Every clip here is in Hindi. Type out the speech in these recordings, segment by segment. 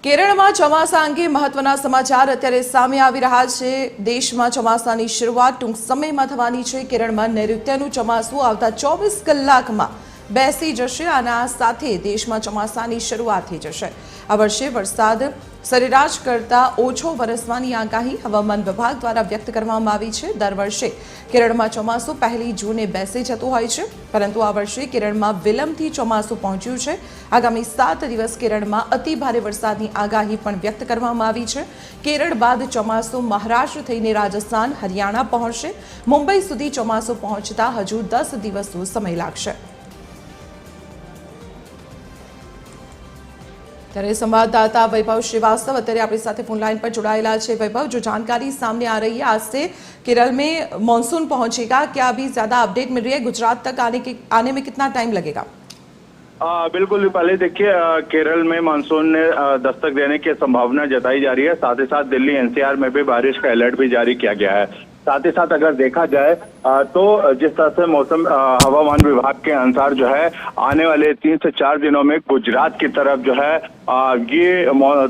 કેરળમાં ચોમાસા અંગે મહત્વના સમાચાર અત્યારે સામે આવી રહ્યા છે। દેશમાં ચોમાસાની શરૂઆત ટૂંક સમયમાં થવાની છે। કેરળમાં નૈઋત્યનું ચોમાસું આવતા 24 કલાકમાં બેસી જશે અને આ સાથે દેશમાં ચોમાસાની શરૂઆત થઈ જશે। આ વર્ષે વરસાદ સરેરાશ કરતાં ઓછો વરસવાની આગાહી હવામાન વિભાગ દ્વારા વ્યક્ત કરવામાં આવી છે। દર વર્ષે કેરળમાં ચોમાસું 1 જૂને બેસી જતું હોય છે, પરંતુ આ વર્ષે કેરળમાં વિલંબથી ચોમાસું પહોંચ્યું છે। આગામી 7 દિવસ કેરળમાં અતિ ભારે વરસાદની આગાહી પણ વ્યક્ત કરવામાં આવી છે। કેરળ બાદ ચોમાસું મહારાષ્ટ્ર થઈને રાજસ્થાન, હરિયાણા પહોંચશે। મુંબઈ સુધી ચોમાસું પહોંચતા હજુ 10 દિવસનો સમય લાગશે। ત્યારે संवाददाता वैभव श्रीवास्तव અત્યારે આપણી સાથે फोन लाइन पर जुड़ाएला है। वैभव, जो जानकारी सामने आ रही है, आज से केरल में मानसून पहुंचेगा, क्या अभी ज्यादा अपडेट मिल रही है? गुजरात तक आने में कितना टाइम लगेगा? बिल्कुल, पहले देखिए केरल में मानसून ने दस्तक देने की संभावना जताई जा रही है। साथ ही साथ दिल्ली एनसीआर में भी बारिश का अलर्ट भी जारी किया गया है। साथ ही साथ अगर देखा जाए तो जिस तरह से मौसम हवामान विभाग के अनुसार जो है आने वाले 3 से 4 दिनों में गुजरात की तरफ जो है ये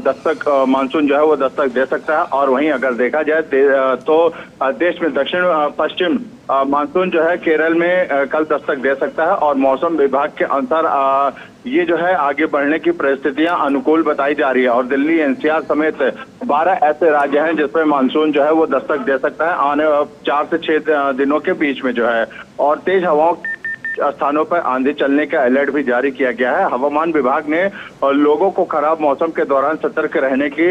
दस्तक मानसून जो है वो दस्तक दे सकता है। और वहीं अगर देखा जाए तो देश में दक्षिण पश्चिम मानसून जो है केरल में कल दस्तक दे सकता है। और मौसम विभाग के अनुसार ये जो है आगे बढ़ने की परिस्थितियां अनुकूल बताई जा रही है। और दिल्ली एनसीआर समेत 12 ऐसे राज्य हैं जिसमें मानसून जो है वो दस्तक दे सकता है आने 4 से 6 दिनों के बीच में जो है। और तेज हवाओं स्थानों पर आंधी चलने का अलर्ट भी जारी किया गया है। हवामान विभाग ने लोगों को खराब मौसम के दौरान सतर्क रहने की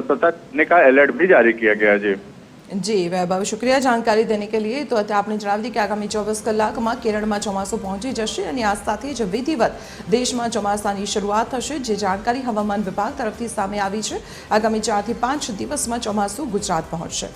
सतर्क का अलर्ट भी जारी किया गया है। जी वैभव, शुक्रिया जानकारी देने के लिए। तो आपने जણાવી दी कि आगामी 24 કલાકમાં કેરળમાં ચોમાસું પહોંચી જશે અને આ સાથે જ વિધિવત દેશમાં ચોમાસાની શરૂઆત થશે, જે જાણકારી હવામાન વિભાગ તરફથી સામે આવી છે। આગામી 4 થી 5 દિવસમાં ચોમાસું ગુજરાત પહોંચશે।